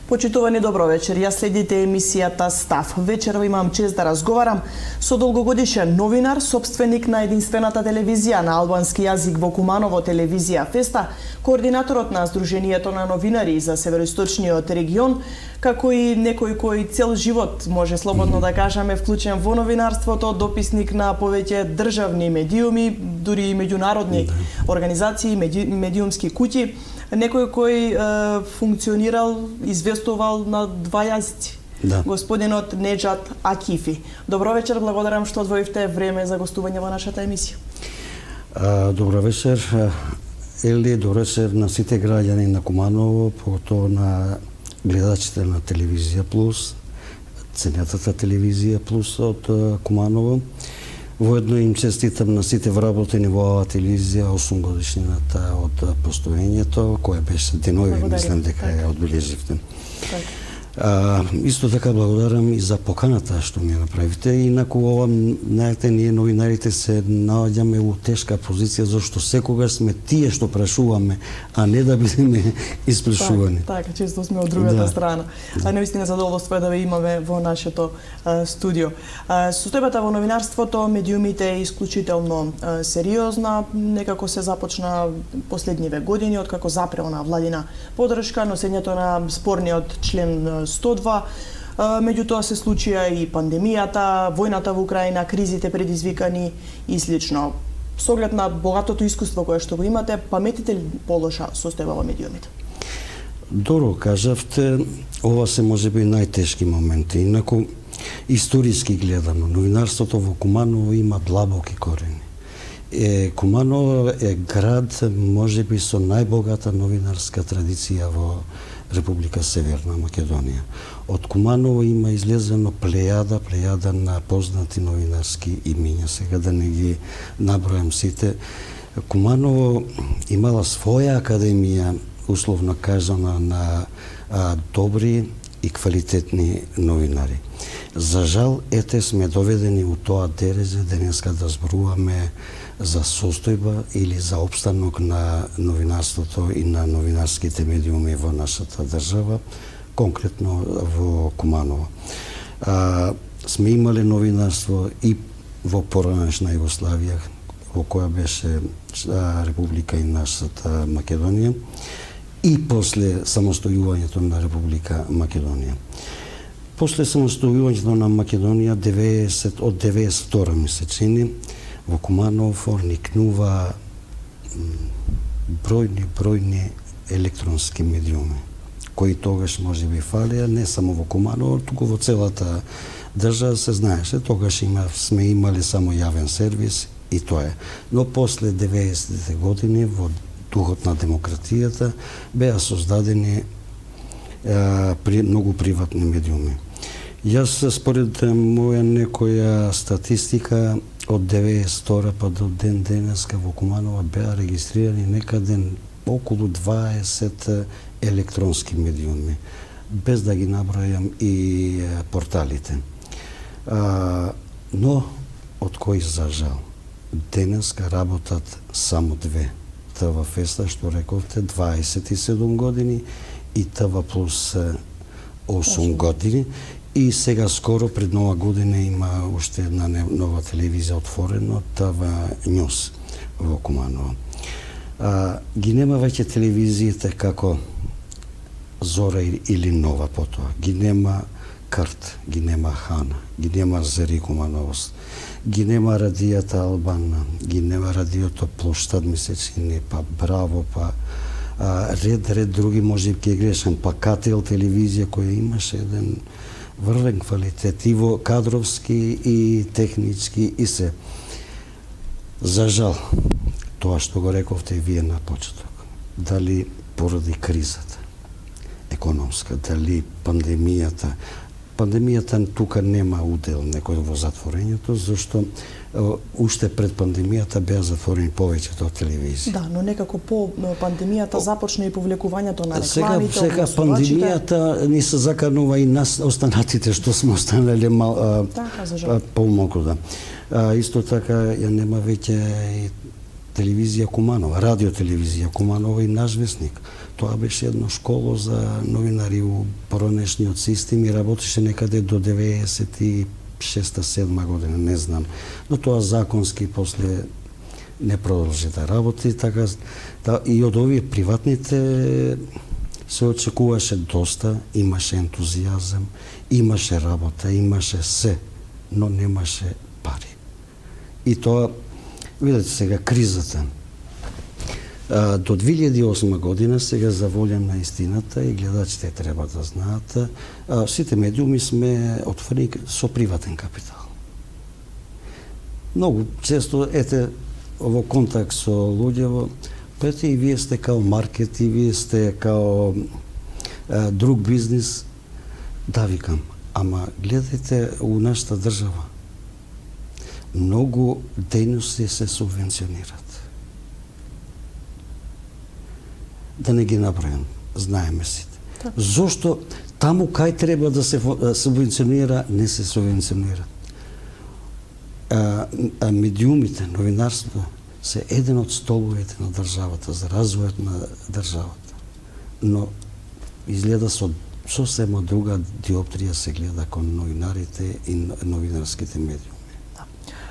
Почитувани, добро вечер. Ја следите емисијата Став. Вечерва имам чест да разговарам со долгогодишен новинар, собственик на единствената телевизија на албански јазик во Куманово, телевизија Феста, координаторот на Сдруженијето на новинари за североисточниот регион, како и некој кој цел живот, може слободно да кажеме, вклучен во новинарството, дописник на повеќе државни медиуми, дури и меѓународни организации, медиумски куќи, некој кој функционирал, известувал на два јазици. Да. Господинот Неџат Акифи. Добро вечер, благодарам што одвоивте време за гостување во нашата емисија. Добро вечер, Ели, добро вечер на сите граѓани на Куманово, поготово на гледачите на Телевизија Плюс, ценетата Телевизија Плюс од Куманово. Воедно им честитам на сите вработени во оваа телевизија 8 годишнината од постоењето, која беше денови, мислам дека ја одбележивте. Исто така благодарам и за поканата што ми ја направивте. Инаку ова, знаете, ние новинарите се наоѓаме у тешка позиција зашто секогаш сме тие што прашуваме, а не да бидеме испрашувани. Така, често сме од другата страна. Навистина задоволство е да ве имаме во нашето студио. Состојбата во новинарството, медиумите е исклучително сериозна, некако се започна последниве години откако запре она владина поддршка, носењето на спорниот член 102, меѓутоа се случија и пандемијата, војната во Украина, кризите предизвикани и слично. Со оглед на богатото искуство кое што го имате, паметите ли полоша состојба во медиумите? Добро кажавте, ова се можеби најтешки моменти. Инаку, историски гледано, новинарството во Куманово има длабоки корени. Куманово е град можеби со најбогата новинарска традиција во Република Северна Македонија. Од Куманово има излезено плејада на познати новинарски имиња. Сега да не ги набројам сите. Куманово имала своја академија, условно кажано, на добри и квалитетни новинари. За жал, ете сме доведени у тоа дереже денеска да зборуваме за состојба или за опстанок на новинарството и на новинарските медиуми во нашата држава, конкретно во Куманово. Сме имале новинарство и во поранешна Југославија, во која беше Република и нашата Македонија, и после самостојувањето на Република Македонија. После самостојувањето на Македонија од 92 месечини во Куманово никнува бројни електронски медиуми, кои тогаш може би фалеа не само во Куманово, туку во целата држава се знаеше. Тогаш сме имали само јавен сервис и тоа е. Но после 90-те години, во духот на демократијата, беа создадени многу приватни медиуми. Јас, според моја некоја статистика, од 92 па до ден денеска во Куманово беа регистрирани некаде околу 20 електронски медиуми, без да ги набројам и порталите. Но, од кои за жал, денеска работат само две. ТВ Феста, што рековте, 27 години и ТВ Плюс 8 години. И сега скоро, пред нова година, има уште една нова телевизија отворена, ТВ Нјус во Куманово. Ги нема веќе телевизиите како Зора или Нова потоа. Ги нема Карт, ги нема Хана, ги нема Зери Кумановост, ги нема радијата Албана, ги нема радиото Плоштад месечини, па Браво, па ред други, може би ќе грешам, па КТЛ телевизија која имаше еден врвен квалитет и во кадровски и технички и се. За жал, тоа што го рековте и вие на почеток, дали поради кризата економска, дали пандемијата тука нема удел некој во затворењето, зашто уште пред пандемијата беа затворени повеќето телевизии. Да, но некако по пандемијата започна и повлекувањето на рекламите. Сега пандемијата ни се заканува и нас останатите што сме останале помалку, да. Исто така ја нема веќе и телевизија Куманова, радиотелевизија Куманова и Наш весник. Тоа беше едно школо за новинари у поранешниот систем и работеше некаде до 96-7 година, не знам. Но тоа законски после не продолжи да работи, така и од овие приватните се очекуваше доста, имаше ентузијазам, имаше работа, имаше се, но немаше пари. И тоа, видите сега, кризата. До 2008 година, сега за волја на истината и гледачите треба да знаат, сите медиуми сме отворени со приватен капитал. Многу често, во контакт со луѓе, пете и вие сте као маркет, и вие сте као друг бизнис, да викам, ама гледайте у нашата држава, многу дејности се субвенционират. Да не ги набројам, знаеме сите. Зошто таму кај треба да се субвенционира, не се субвенционира. Медиумите, новинарството, се еден од столбовите на државата, за развојот на државата. Но изгледа сосема друга диоптрија се гледа кон новинарите и новинарските медиуми.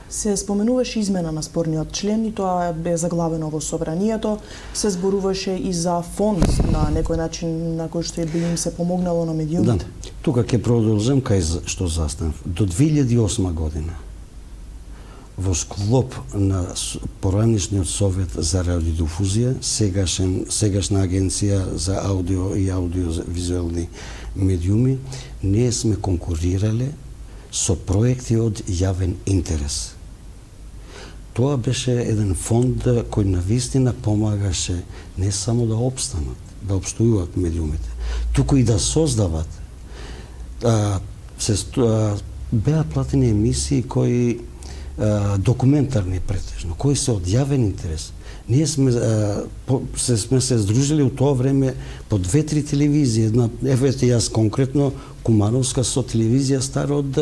Се споменуваше измена на спорниот член и тоа бе заглавено во собранието. Се зборуваше и за фонд на некој начин на кој што би им се помогнало на медиумите. Да, тука ќе продолжам кај што застанав. До 2008 година во склоп на поранешниот Совет за радиодифузија, сегашна агенција за аудио и аудиовизуелни медиуми, ние сме конкурирале со проекти од јавен интерес. Тоа беше еден фонд кој навистина помагаше не само да обстанат, да обстојуват медиумите, туку и да создават. Беа платени емисии кои документарни претежно, кои се од јавен интерес. Ние сме се здружили у тоа време по 2-3 телевизии. Евете јас конкретно Кумановска со телевизија стара од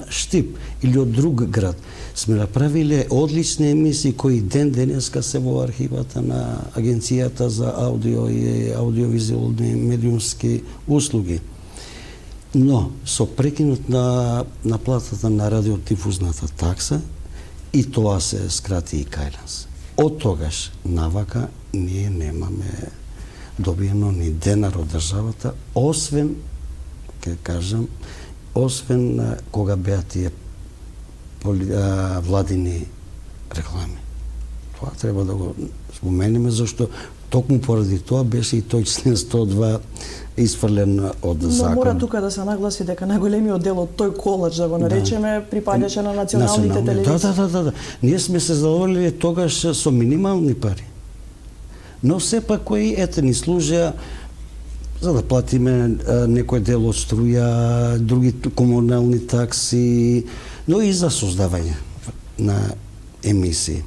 Штип или од друг град. Сме направиле одлични емисии кои денеска се во архивата на Агенцијата за аудио и аудиовизуелни медиумски услуги. Но со прекинут на платата на радиодифузната такса, и тоа се скрати и кај нас. Од тогаш навака ние немаме добиено ни денар од државата, освен, ке кажам, освен кога беа тие владини реклами. Тоа треба да го спомениме, зашто токму поради тоа беше и тој член 102 исфрлен од закон. Но мора тука да се нагласи дека најголемиот дел од тој колач, да го наречеме, припаѓаше на националните телевизии. Да. Ние сме се задоволили тогаш со минимални пари. Но сепак кои ни служеа за да платиме некој дел од струја, други комунални такси, но и за создавање на емисии.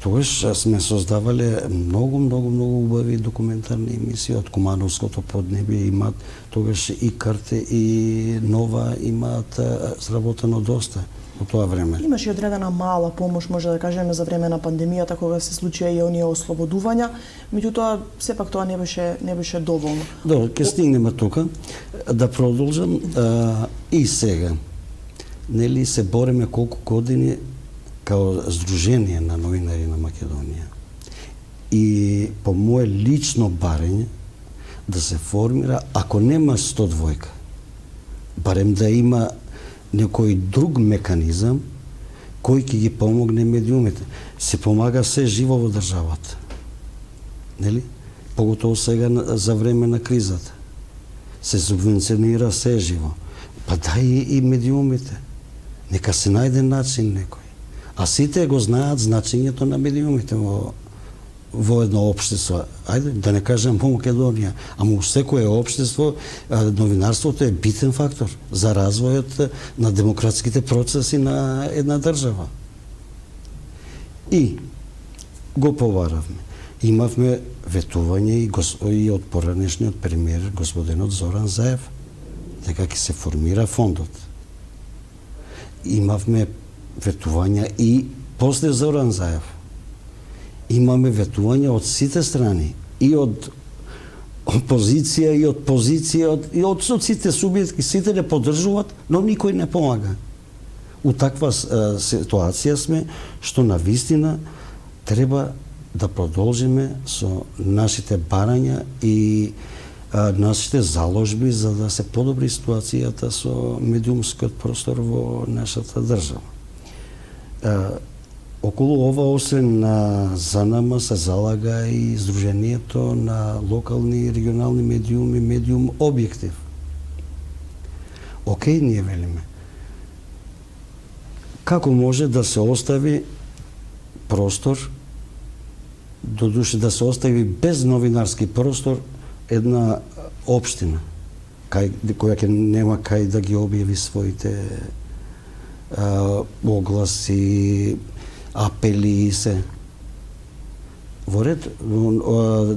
Тогаш сме создавале многу убави документарни емисии од Кумановското поднебие, имаат тогаш и Карте и Нова имаат сработено доста во тоа време. Имаше одредена мала помош, може да кажеме, за време на пандемијата, кога се случија и оние ослободувања, меѓутоа сепак тоа не беше доволно. Добро, ќе стигнеме тука да продолжам и сега. Нели се бориме колку години као Сдружение на новинари на Македонија и по мое лично барење да се формира, ако нема 102, барем да има некој друг меканизам кој ќе ги помогне медиумите. Се помага се живо во државата. Нели? Поготово сега за време на кризата. Се субвенционира се живо. Па дај и медиумите. Нека се најде начин некој. А сите го знаат значењето на медиумите во едно општество. Ајде, да не кажам во Македонија, ама у секое општество новинарството е битен фактор за развојот на демократските процеси на една држава. И го поваравме. Имавме ветување и од поранешниот премиер господинот Зоран Заев дека ќе се формира фондот. Имавме ветувања и после Зоран Заев. имаме ветување од сите страни, и од опозиција, и од позиција, и од сите субјекти, сите не поддржуваат, но никој не помага. У таква ситуација сме, што на вистина треба да продолжиме со нашите барања и нашите заложби за да се подобри ситуацијата со медиумскиот простор во нашата држава. Околу ова, освен на ЗНМ, се залага и Сдруженијето на локални и регионални медиуми, медиум објектив. Океј, ние велиме. Како може да се остави простор, додуше да се остави без новинарски простор една општина, која ќе нема кај да ги објави своите огласи, апели и се. Во ред,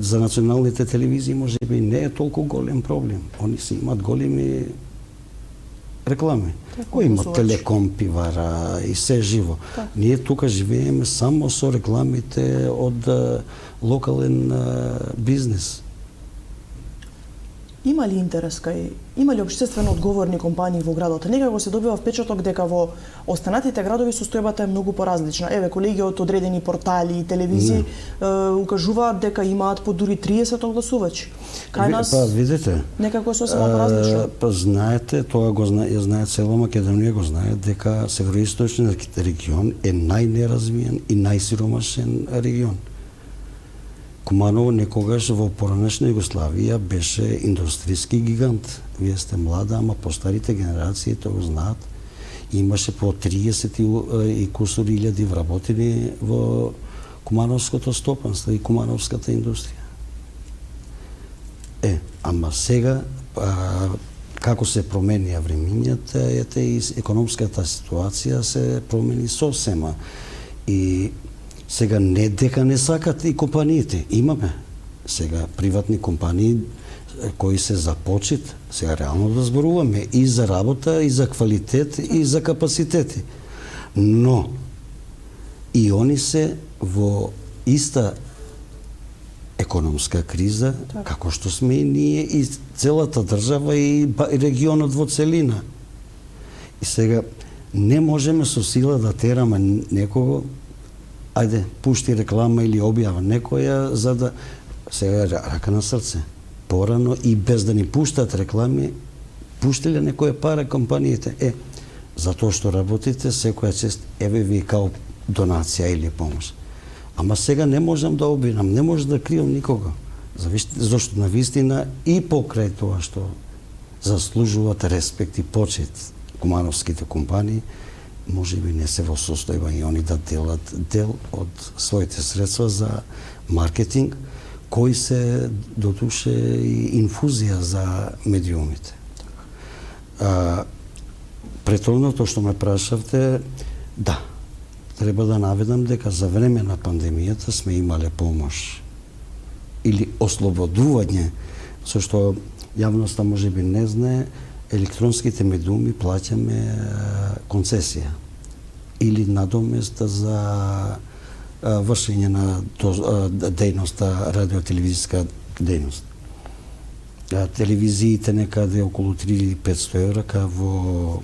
за националните телевизии може би не е толку голем проблем. Они си имат големи реклами. Кои имат Телеком, Пивара и се живо. Ние тука живееме само со рекламите од локален бизнес. Има ли интерес има ли општествено одговорни компании во градот? Некако се добива впечаток дека во останатите градови состојбата е многу поразлична. Еве, колеги од одредени портали и телевизии укажуваат дека имаат по дури 30 огласувачи. Кај нас видите, некако е сосема поразлично. Знаете, тоа го знае цела Македонија, го знае дека североисточниот регион е најнеразвиен и најсиромашен регион. Куманово некогаш во поранешна Југославија беше индустријски гигант. Вие сте млада, ама постарите генерации тоа го знаат. Имаше по 30 и кусур илјади вработени во кумановското стопанство и кумановската индустрија. Ама сега, како се променија времињата, и економската ситуација се промени сосема. И сега не дека не сакат и компаниите. Имаме сега приватни компании кои се за почит. Сега реално да зборуваме и за работа, и за квалитет, и за капацитети. Но и они се во иста економска криза, како што сме и ние, и целата држава, и регионот во целина. И сега не можеме со сила да тераме некого, ајде, пушти реклама или објава некоја, за да сега рака на срце. Порано и без да ни пуштат реклами, пуштиле некоја пара компаниите. Затоа што работите секоја чест, еве ви као донација или помош. Ама сега не можам да обвинам, не може да кријам никого. Зашто на вистина и покрај тоа што заслужуваат респект и почит кумановските компании, може би не се во состојба и они да делат дел од своите средства за маркетинг, кои се дотуше и инфузија за медиумите. Претhodното што ме прашавте, да, треба да наведам дека за време на пандемијата сме имале помош или ослободување, со што јавноста може би не знае, електронските медиуми плаќаме концесија или надомест за вршење на дејноста, радиотелевизиска дејност. Телевизиите некаде околу 3500 евра во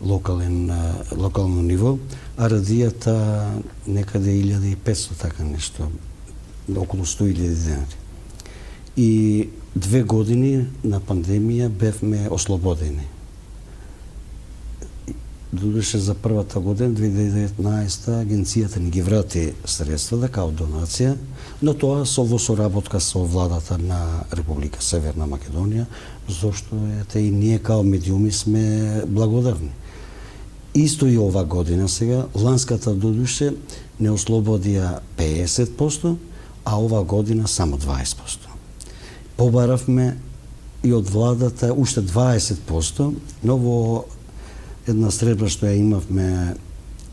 локално ниво, а радијата некаде 1500, така нешто, околу 100.000 денари. И 2 години на пандемија бевме ослободени. Додуше за првата година, 2019, агенцијата ни ги врати средства као донација, но тоа во соработка со владата на Република Северна Македонија, зашто и ние као медиуми сме благодарни. Исто и ова година сега, ланската додуше не ослободија 50%, а ова година само 20%. Побаравме и од владата уште 20%, но во една средба што ја имавме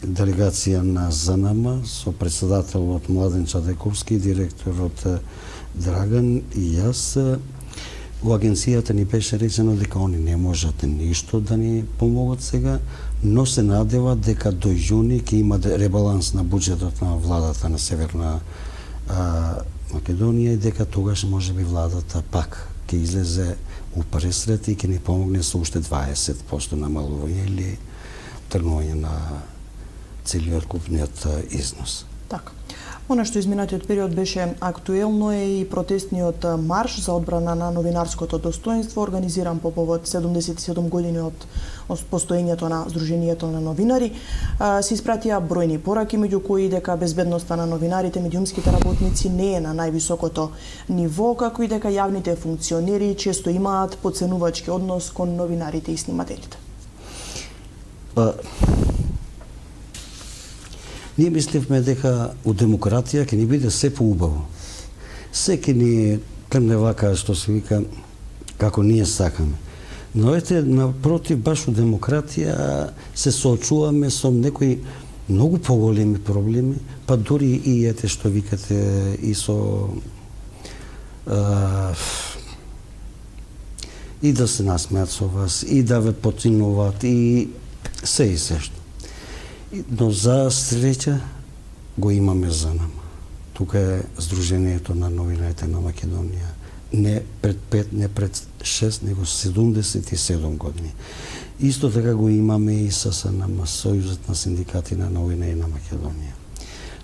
делегација на ЗНМ со председателот Младен Чадековски, директорот Драган и јас, у агенцијата ни беше речено дека они не можат ништо да ни помогат сега, но се надева дека до јуни ќе има ребаланс на буџетот на владата на Северна Македонија и дека тогаш можеби владата пак ќе излезе у пресрет и ќе ни помогне со уште 20% намалување или тргнување на целиот купниот износ. Така. Она што изминатиот период беше актуелно е и протестниот марш за одбрана на новинарското достоинство, организиран по повод 77 години од постоењето на Сдруженијето на новинари. Се испратија бројни пораки, меѓу кои дека безбедноста на новинарите, медиумските работници не е на највисокото ниво, како и дека јавните функционери често имаат потценувачки однос кон новинарите и снимателите. Ние мисливме дека у демократија ќе ни биде се поубаво. Се ќе ни тргне вака, што се вика, како ние сакаме. Но ете, напротив, баш у демократија се соочуваме со некои многу поголеми проблеми, па дури и ете што викате и со и да се насмеат со вас, и да ве потценуваат, и се што. Но за среќа го имаме за нама. Тука е Сдруженијето на новинарите на Македонија. Не пред 5, не пред 6, него 77 години. Исто така го имаме и ССНМ, Сојузот на синдикати на новинари на Македонија.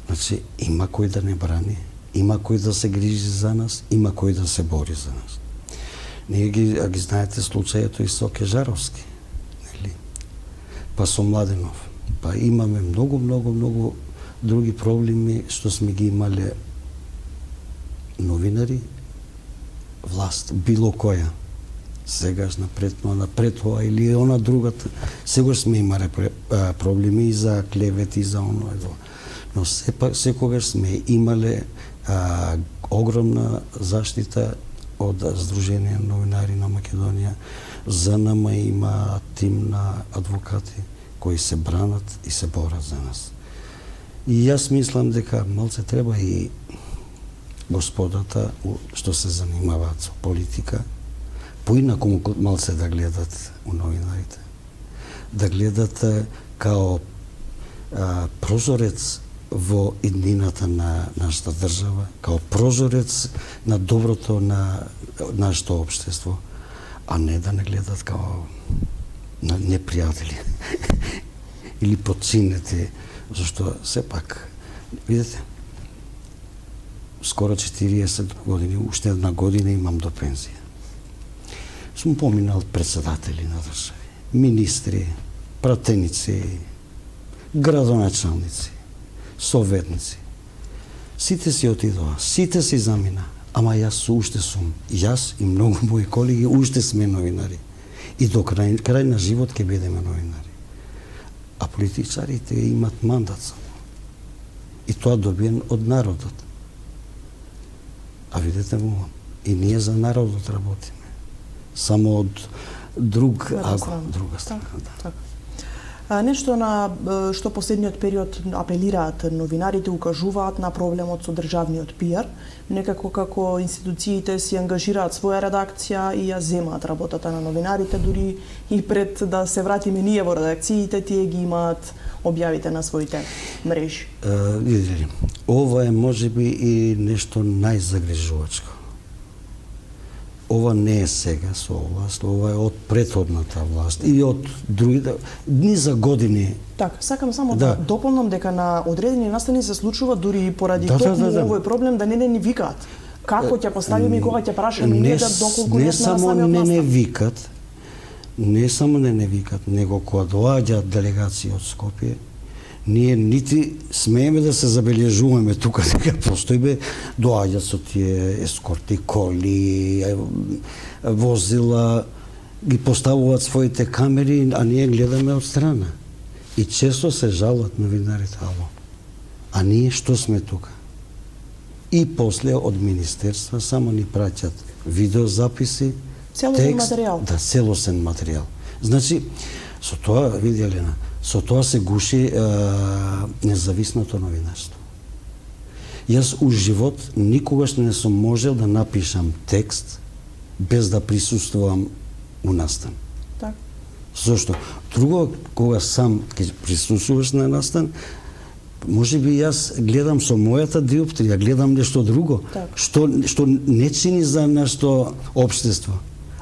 Значи, има кој да не брани, има кој да се грижи за нас, има кој да се бори за нас. Ние ги знаете случајето и со Кежаровски, нели? Па со Младенов. Па имаме многу други проблеми што сме ги имале новинари, власт, било која. Сегаш напред ова или она другата. Сегаш сме имале проблеми и за клевети и за оно едно. Но секогаш сме имале огромна заштита од Сдружение на новинари на Македонија. За нама има тим на адвокати кои се бранат и се борат за нас. И јас мислам дека малце треба и господата што се занимаваат со политика, поинаку малце да гледат у новинарите. Да гледат као прозорец во иднината на нашата држава, као прозорец на доброто на нашето општество, а не да не гледат као на непријатели или подцинети, зашто сепак, видите, скоро 40 години, уште една година имам до пензија. Сум поминал председатели на држави, министри, пратеници, градоначалници, советници. Сите си отидоа, сите си замина, ама јас уште сум, јас и многу мои колеги уште сме новинари. И до крај на живот ќе бидеме новинари. А политичарите имат мандат само. И тоа добиен од народот. А видите му, и ние за народот работиме. Само од друга страна. Так. Нешто на што последниот период апелираат новинарите, укажуваат на проблемот со државниот пиар, некако како институциите си ангажираат своја редакција и ја земаат работата на новинарите, дури и пред да се вратиме ние во редакциите, тие ги имаат објавите на своите мрежи. Видели, ова е можеби и нешто најзагрижувачко. Ова не е сега со власт, ова е од претходната власт и од другите низа години. Така, сакам само да дополнам дека на одредени настани се случува дури и поради токму овој проблем да не ни викаат. Како ќе поставиме и кога ќе прашаме ние да доколку не само не викат, не само не викат, него кога доаѓаат делегации од Скопје, ние нити смееме да се забележуваме тука дека постојбе, доаѓаат со тие ескорти, коли, возила, ги поставуваат своите камери, а ние гледаме од страна. И често се жалат новинарите, а ние што сме тука? И после од министерства само ни праќат видеозаписи, целосен материјал. Да, целосен материјал. Значи, со тоа, види Елена, со тоа се гуши независното новинарство. Јас у живот никогаш не сум можел да напишам текст без да присуствувам у настан. Така. Зошто? Друго, кога сам ќе присуствуваш на настан, може би јас гледам со мојата диоптрија, гледам нешто друго, Так. што не чини за нашето општество,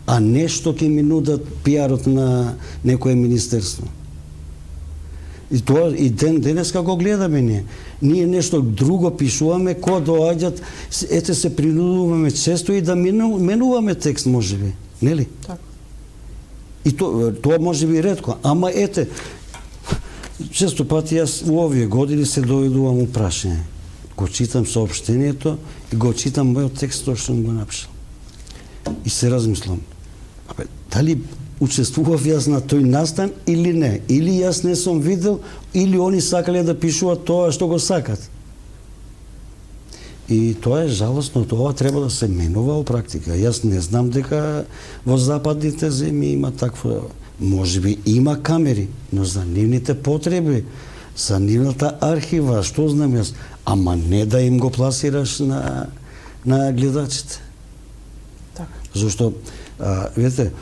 а нешто ќе ми нудат пиарот на некое министерство. И тоа и денеска го гледаме ние. Ние нешто друго пишуваме, кога доаѓат, ете се принудуваме често и да менуваме текст, можеби, нели? Така. И тоа може би ретко, ама ете, често пати јас у овие години се доведувам у прашање. Го читам соопштението и го читам мојот текст што сум го напишал. И се размислам, дали учествував јас на тој настан или не? Или јас не сум видел, или они сакале да пишуваат тоа што го сакат. И тоа е жалосно, тоа треба да се менува во практика. Јас не знам дека во западните земји има такво, можеби има камери, но за нивните потреби, за нивната архива, што знам јас, ама не да им го пласираш на гледачите. Така. Зошто, видите,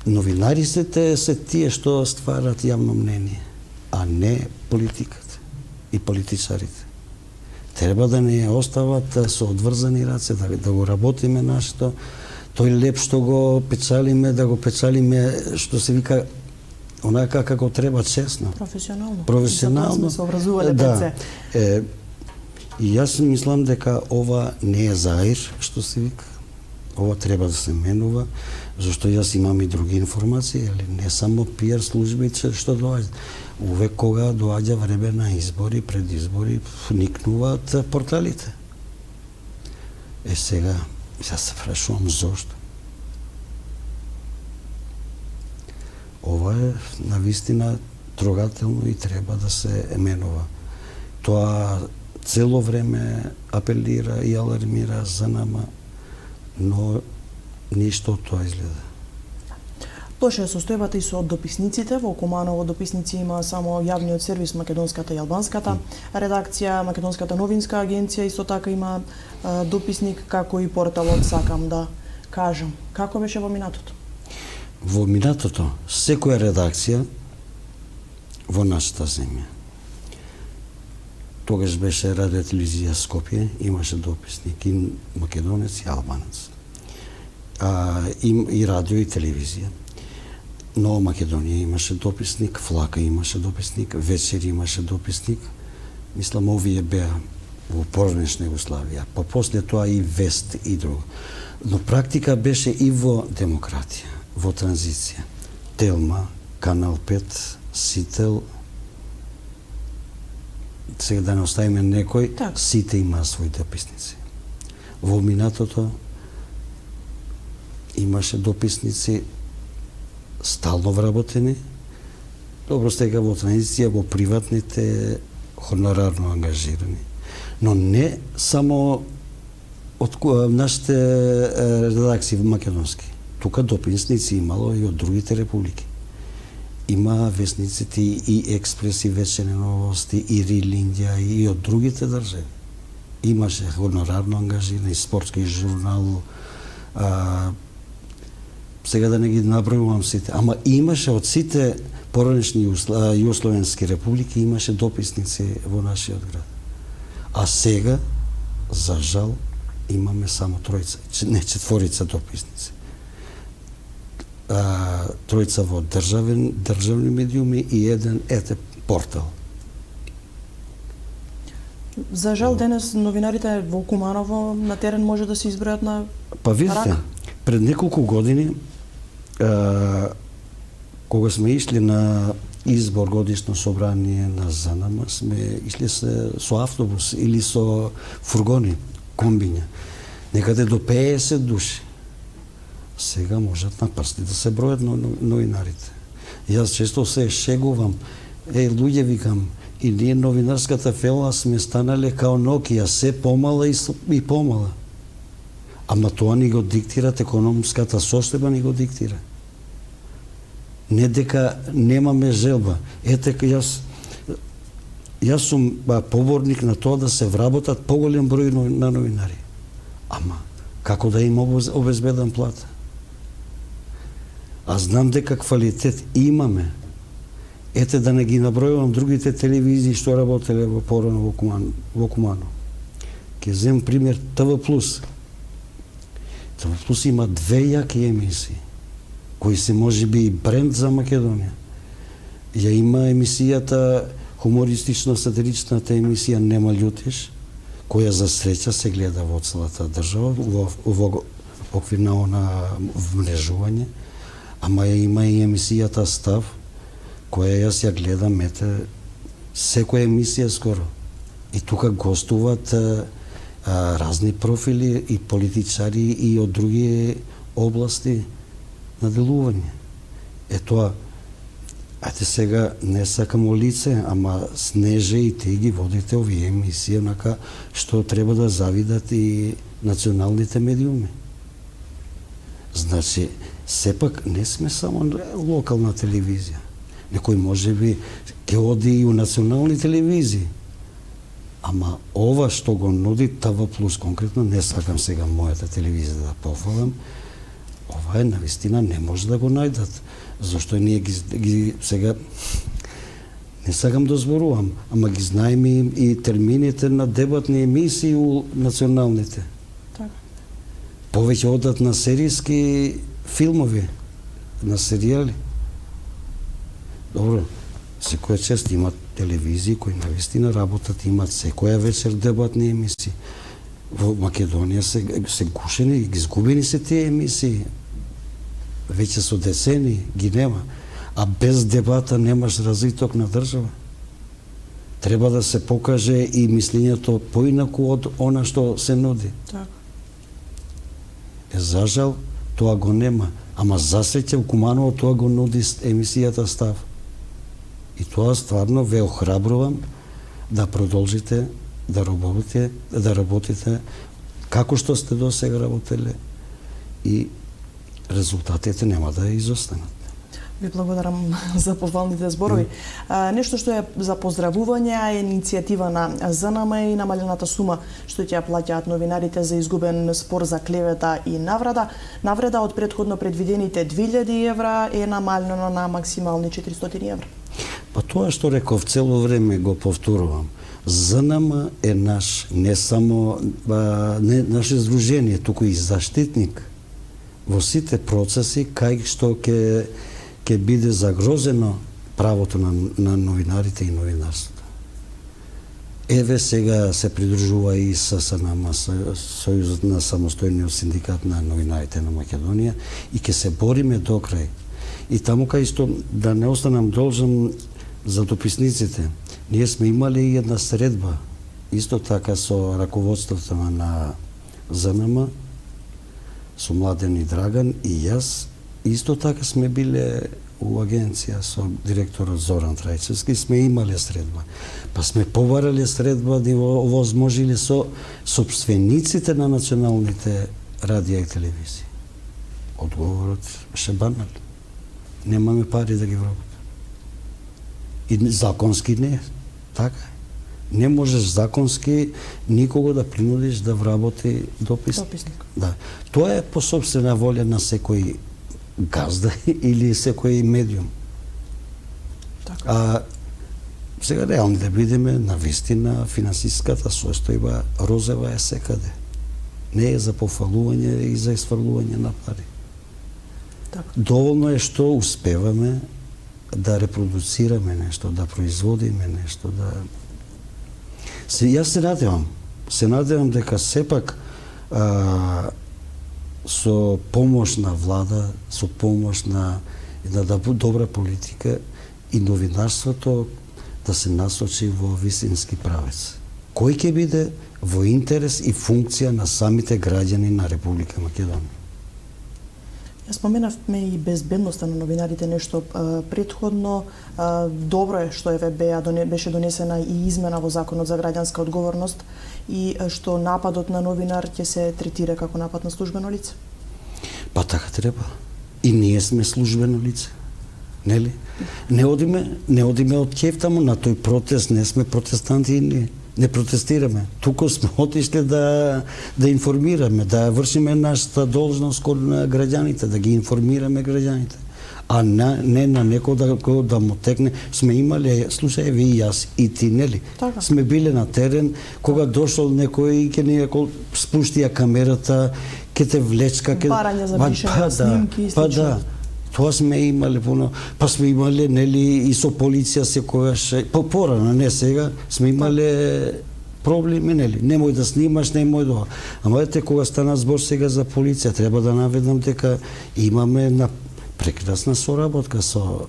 новинарите се тие што стварат јавно мнение, а не политиката и политичарите. Треба да не остават со одврзани раце, да го работиме нашето, тој леп што го печалиме, да го печалиме, што се вика, онака како треба, честно. Професионално. Професионално. Затоа сме се образувале да. деце. И јас мислам дека ова не е заир, што се вика. Ова треба да се менува, зашто јас имам и други информации, не само пиар службите што доаѓаат. Увек кога доаѓа време на избори, пред избори, вникнуваат порталите. Сега, јас се прашувам зошто. Ова е навистина трогателно и треба да се менува. Тоа цело време апелира и алармира за нама, но ништо од тоа изгледа. Лоша е состојбата и со дописниците. Во Куманово дописници има само јавниот сервис, македонската и албанската редакција, македонската новинска агенција, исто така има дописник, како и порталот, сакам да кажам. Како беше во минатото? Во минатото, секоја редакција во нашата земја. Тогаш беше Радио телевизија Скопје, имаше дописник и македонец и албанец. И радио и телевизија. Но Македонија имаше дописник, Флака имаше дописник, Вечер имаше дописник. Мислам, овие беа во поранешна Југославија. Па после тоа и Вест и друго. Но практика беше и во демократија, во транзиција. Телма, Канал 5, Сител, сега да не оставиме некој, так. Сите има своји дописници. Во минатото имаше дописници стално вработени, добро сега во транзиција, во приватните хонорарно ангажирани. Но не само од нашите редакции македонски. Тука дописници имало и од другите републики. Има весниците и Експрес, и Вечерни новости, и Рил Индија, и од другите држави. Имаше хонорарно ангажирани, спортски журнал, сега да не ги набројувам сите, ама имаше од сите поранешни југословенски републики, имаше дописници во нашиот град. А сега, за жал, имаме само тројца, не четворица дописници. Тројца во државни медиуми и еден портал. За жал, денес новинарите во Куманово на терен може да се избројат на Па видите, пред неколку години, кога сме ишли на избор годишно собрание на ЗНМ, сме ишли со автобус или со фургони, комбиња, некаде до 50 души. Сега можат на прсти да се бројат новинарите. Јас често се шегувам, луѓе викам, и ние новинарската фела сме станале као Nokia, се помала и помала. Ама тоа ни го диктират економската состојба, ни го диктира. Не дека немаме желба. Ете, јас сум поборник на тоа да се вработат поголем број на новинари. Ама, како да им обезбедам плата. А знам дека квалитет имаме. Ете да не ги набројувам другите телевизии што работеле во порано во Кумано. Ке земам пример ТВ+. ТВ+ има 2 јаки емисии, кои се можеби и бренд за Македонија. Ја има емисијата, хумористично-сатиричната емисија Нема љутиш, која за среќа се гледа во целата држава, во оквир на она вмрежување, ама ја има и емисијата Став, која јас ја гледам, секоја емисија скоро. И тука гостуват разни профили и политичари и од други области на делување. Тоа, ајде сега не сакам лице, ама Снеже и те ги водите овие емисии, онака што треба да завидат и националните медиуми. Значи, сепак не сме само локална телевизија. Некој можеби ќе оди и у национални телевизии. Ама ова што го нуди ТВ+, конкретно, не сакам сега мојата телевизија да пофалам, ова е навистина не може да го најдат. Зашто ние ги сега не сакам да зборувам, ама ги знаеме и термините на дебатни емисии у националните. Така. Повеќе одат на серијски филмови, на серијали. Добро, секоја чест имат телевизии кои навистина работат, имат секоја вечер дебатни емисии. Во Македонија се гушени и ги изгубени се тие емисии. Веќе со децени ги нема. А без дебата немаш развиток на држава. Треба да се покаже и мислењето поинаку од она што се нуди. Така. За жал, тоа го нема. Ама за среќа у Куманово тоа го нуди емисијата Став. И тоа стварно ве охрабрувам да продолжите да работите како што сте до сега работеле и резултатите нема да изостанат. Ви благодарам за похвалните зборови. Нешто што е за поздравување е иницијатива на ЗНМ и намалената сума што ќе ја плаќаат новинарите за изгубен спор за клевета и навреда од претходно предвидените 2000 евра е намалено на максимални 400 евра. Па тоа што реков цело време го повторувам. ЗНМ е наш, не само не наше здружение, туку и заштитник во сите процеси кај што ќе биде загрозено правото на новинарите и новинарството. Еве сега се придружува и ССНМ, Сојузот на самостојниот синдикат на новинарите на Македонија, и ќе се бориме до крај. И таму кај што да не останам должен за дописниците, ние сме имали и една средба, исто така со раководството на ЗНМ, со Младен и Драган и јас, исто така сме биле у агенција со директорот Зоран Трајчевски, сме имале средба. Па сме побарале средба да овозможиле со собствениците на националните радија и телевизии. Одговорот беше банал. Немаме пари да ги вработиме. И законски не е. Така е. Не можеш законски никого да принудиш да вработи дописник. Да. Тоа е по собствена волја на секој газда или секој медиум. Така. А сега реални да бидеме, навистина финансиската состојба розева е секаде. Не е за пофалување и за изфрлување на пари. Така. Доволно е што успеваме да репродуцираме нешто, да производиме нешто, да... Јас се надевам дека сепак со помош на влада, со помош на една добра политика и новинарството да се насочи во вистински правец. Кој ќе биде во интерес и функција на самите граѓани на Република Македонија. Ја споменавме и безбедноста на новинарите нешто претходно. Добро е што беше донесена и измена во Законот за граѓанска одговорност и што нападот на новинар ќе се третира како напад на службено лице. Па така треба. И ние сме службено лице. Нели? Не одиме од ќефта му на тој протест, не сме протестанти и ние. Не протестираме. Туку сме отишли да информираме, да вршиме нашата должност кон граѓаните, да ги информираме граѓаните. А не на некој да му текне. Сме имали, слушај, ви и јас, и ти, нели? Така. Сме биле на терен, кога дошол некој и ке ни спуштија камерата, ке те влечка, барање за вишење снимки и слично. Да. Тоа сме имали puno, па сме имали, нели, и со полиција секогаш, порано, не сега, сме имали проблеми, нели, немој да снимаш, немој да... Ама ете, кога стана збор сега за полиција, треба да наведам дека имаме една прекрасна соработка со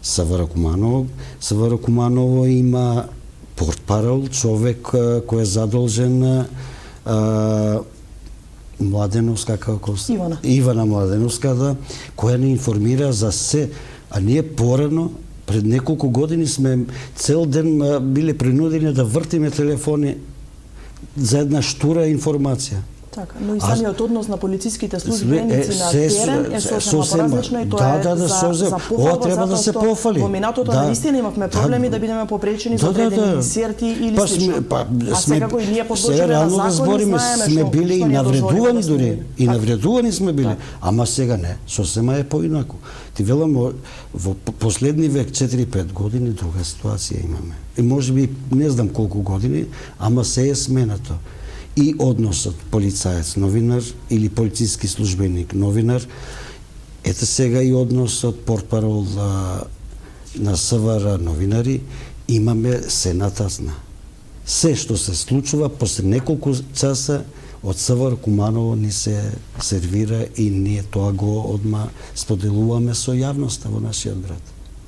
Савара Куманово. Савара Куманово има портпарол, човек кој е задолжен Младеновска, како Ивана Младеновска, да, која ни информира за се, а ние порано пред неколку години сме цел ден биле принудени да вртиме телефони за една штура информација. Така, но и самиот однос на полициските службеници на терен е сосема поразлично и тоа е за ова треба да се пофали. Во минатото наистина имавме проблеми да бидеме попречени за одредени десерти или слично. А секако и ние подложиме на закон и знаеме сме били и навредувани дури. И навредувани сме били. Ама сега не, сосема е поинаку. Ти велам, во последни век 4-5 години друга ситуација имаме. И можеби не знам колку години, ама се е сменато. И односот полицаец-новинар или полициски службеник новинар, ете сега и односот портпарол на СВР новинари, имаме се натасна. Се што се случува после неколку часа од СВР Куманово ни се сервира и ние тоа го одма споделуваме со јавноста во нашиот град.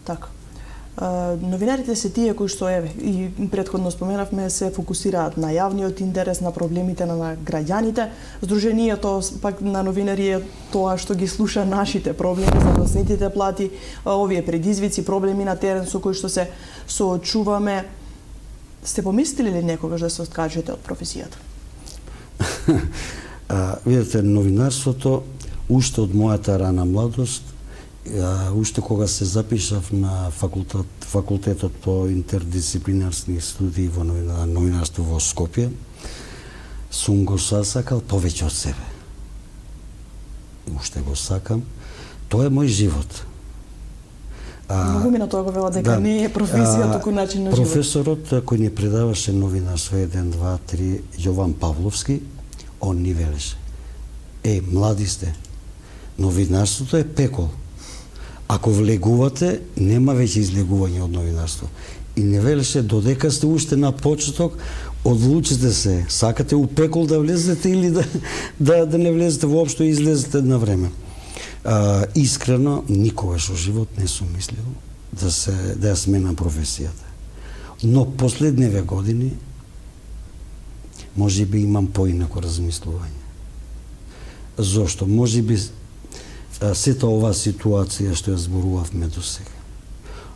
Така. Новинарите се тие кои што и претходно споменавме се фокусираат на јавниот интерес, на проблемите на граѓаните. Сдруженијето пак на новинари е тоа што ги слуша нашите проблеми, заплатените плати, овие предизвици, проблеми на терен со кои што се соочуваме. Сте помислили ли некогаш да се откажете од професијата? Видете, новинарството уште од мојата рана младост, уште кога се запишав на факултетот по интердисциплинарни студии во новинарство во Скопје, сум го сакал повеќе од себе. Уште го сакам. Тоа е мој живот. Многу ми на тоа го вела дека не е професија, туку начин на живот. Професорот кој ни предаваше новинарство 1, 2, 3, Јован Павловски, он ни велеше: млади сте, новинарството е пекол. Ако влегувате, нема веќе излегување од новинарство. И не велеше, додека сте уште на почеток, одлучите се, сакате у пекол да влезете или да не влезете воопшто и излезете на време. Искрено, никогаш во живот не сум мислил да ја сменам професијата. Но последниве години може би имам поинако размислување. Зошто? Може би сета оваа ситуација што ја зборувавме до сега.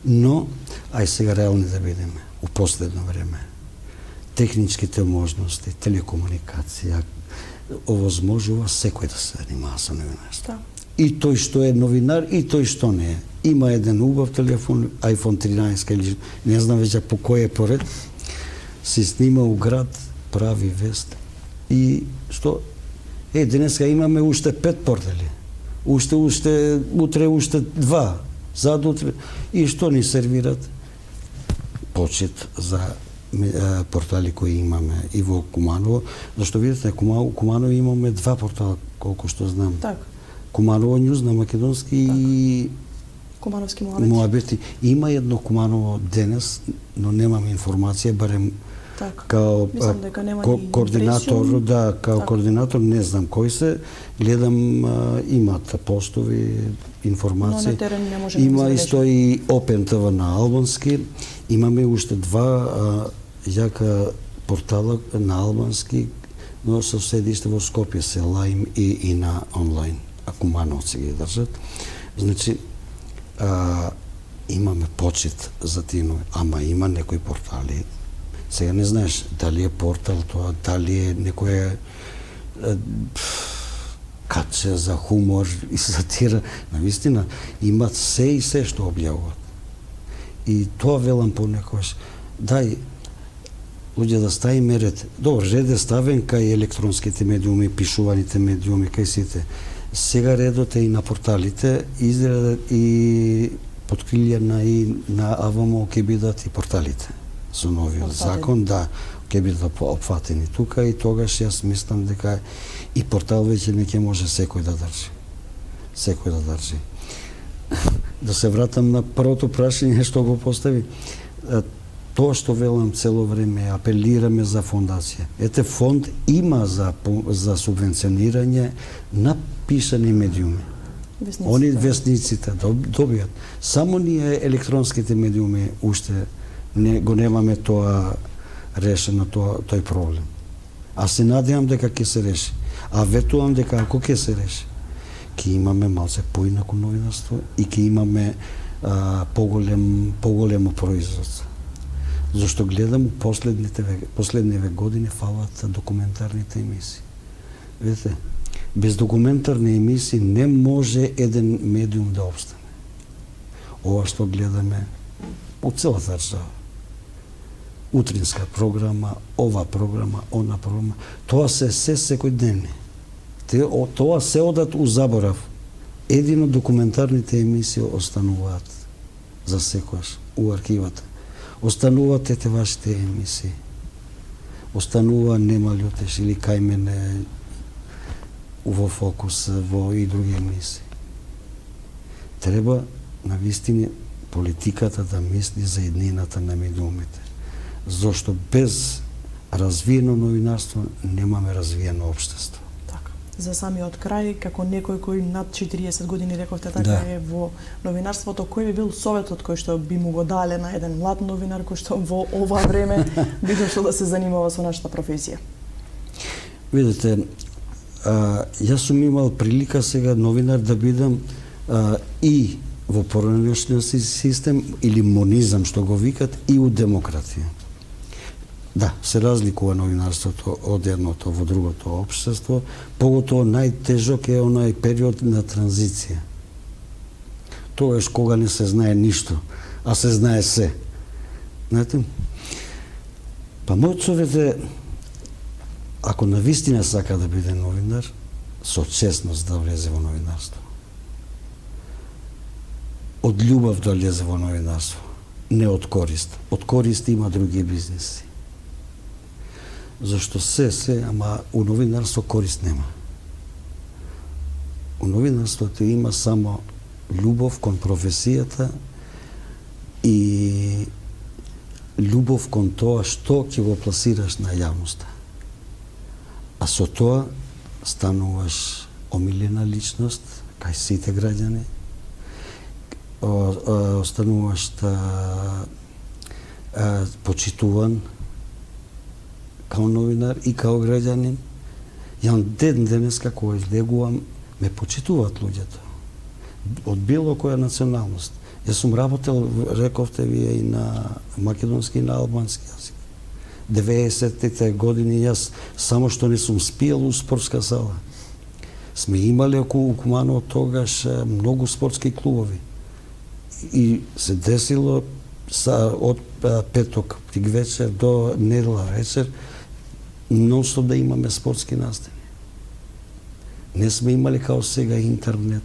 Но, ај сега реални да бидеме, у последно време, техничките можности, телекомуникација, овозможува секој да се занимава со новинарство. И тој што е новинар, и тој што не е. Има еден убав телефон, iPhone 13 или не знам веќе по кој е поред, се снима у град, прави вест. И што? Денеска имаме уште 5 портали. Уште, утре уште 2, задутре. И што ни сервират? Почет за портали кои имаме и во Куманово. Зашто видите, Куманово имаме 2 портала, колку што знам. Так. Куманово Нјуз на македонски так. И Кумановски Моабети. Има едно Куманово денес, но немам информација, барем као координатор, координатор, не знам кој се, гледам имат постови, информации. Има исто и Open TV на албански. Имаме уште 2 јака портала на албански, но со седиште во Скопје се Лаим и на онлайн. А Кумановци ги држат. Значи, имаме почет за тино, ама има некои портали. Сега не знаеш дали е портал тоа, дали е некоја каче за хумор и сатира. Навистина, имат се и се што објавуват. И тоа велам понекогаш. Дај, луѓе да ставиме ред. Добро, ред е ставен кај електронските медиуми, пишуваните медиуми, кај сите. Сега редот е и на порталите, изгледа и под крилја и на АВМО ќе бидат и порталите. Со новиот закон, да, ќе бидат опфатени тука и тогаш јас мислам дека и портал веќе не ќе може секој да држи. Секој да држи. Да се вратам на првото прашање што го постави. Тоа што велам цело време, апелираме за фондација. Ете, фонд има за субвенционирање на пишани медиуми. Они весниците добијат. Само ние електронските медиуми уште го немаме тоа решено, тој проблем. А се надевам дека ќе се реши. А ветувам дека ако ќе се реши, ќе имаме малце поинако новинарство и ќе имаме поголемо производство. Зашто гледам последниве години фалат документарните емисии. Видите, без документарни емисии не може еден медиум да обстане. Ова што гледаме по целата држава. Утринска програма, ова програма, она програма, тоа се секојдневни. Тоа се одат у заборав. Едино документарните емисии остануваат за секојаш у архивата. Остануваат ете вашите емисии. Останува Нема љутеш или Кај мене во Фокус, во и други емисии. Треба навистина политиката да мисли за еднината на медиумите. Зошто без развиено новинарство немаме развиено општество. Така. За самиот крај, како некој кој над 40 години рековте така да. Е во новинарството, кој би бил советот кој што би му го дале на еден млад новинар кој што во ова време би дошло да се занимава со нашата професија? Видите, јас сум имал прилика сега новинар да бидам и во поранешниот систем или монизам што го викат и у демократија. Да, се разликува новинарството од едното во другото општество, поготово најтежок е онај период на транзиција. Тогаш кога не се знае ништо, а се знае се. Знаете? Па мојот совет е, ако навистина сака да биде новинар, со честност да влезе во новинарство. Од љубов да влезе во новинарство, не од корист. Од корист има други бизнеси. Зашто ама у новинарство корист нема. У новинарството има само љубов кон професијата и љубов кон тоа што ќе го пласираш на јавноста. А со тоа стануваш омилена личност кај сите граѓани, остануваш почитуван као новинар и као граѓанин. Јан денеска кога излегувам, ме почитуваат луѓето од било која националност. Јас сум работел, рековте вие, и на македонски и на албански јазик. 90-те години јас само што не сум спиел у спортска сала. Сме имале околу Куманово тогаш многу спортски клубови. И се десило од петок вечер до недела вечер нонстоп да имаме спортски настани. Не сме имали као сега интернет.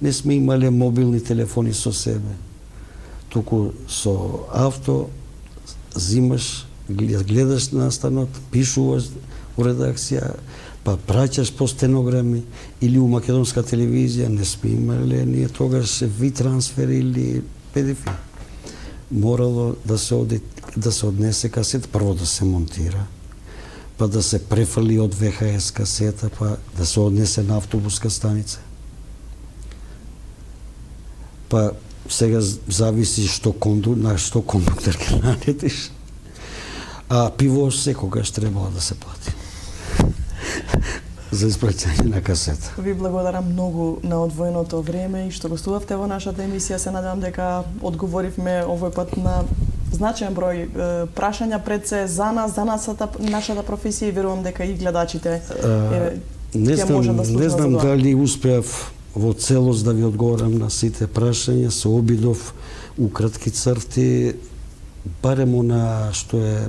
Не сме имале мобилни телефони со себе. Туку со авто зимаш, гледаш настанот, пишуваш у редакција, па праќаш по стенограми или у македонска телевизија. Не сме имале ние тогаш ви трансфер или PDF. Морало да се однесе касета, прво да се монтира, па да се префали од ВХС касета, па да се однесе на автобуска станица. Па сега зависи на што кондуктор ќе наредиш. А пиво секогаш требало да се плати за испраќање на касета. Ви благодарам многу на одвоеното време и што гостувавте во нашата емисија. Се надевам дека одговоривме овој пат на значаен број прашања пред се за нас, за нашата професија и верувам дека и гледачите ќе можат да слушнат. Не знам дали успеав во целост да ви одговорам на сите прашања, се обидов у кратки црти, барем на што е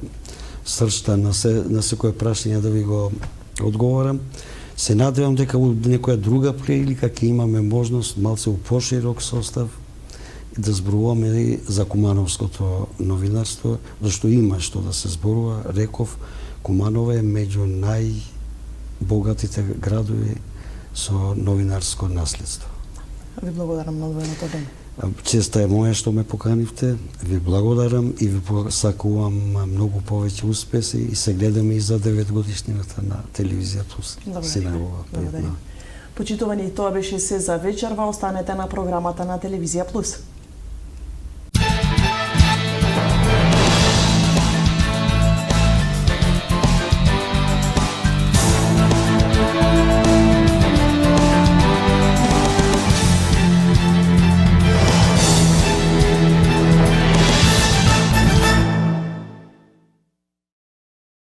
сршта на секое прашање да ви го одговорам. Се надевам дека во некоја друга прилика ќе имаме можност малце у поширок состав да зборуваме и за кумановското новинарство, зашто има што да се зборува. Реков, Куманово е меѓу најбогатите градови со новинарско наследство. Ви благодарам многу на тоа ден. Честа е моја што ме поканивте. Ви благодарам и ви посакувам многу повеќе успеси и се гледаме и за 9 годишнината на Телевизија Плюс. Благодарам. Почитувани, тоа беше се за вечерва. Останете на програмата на Телевизија Плюс.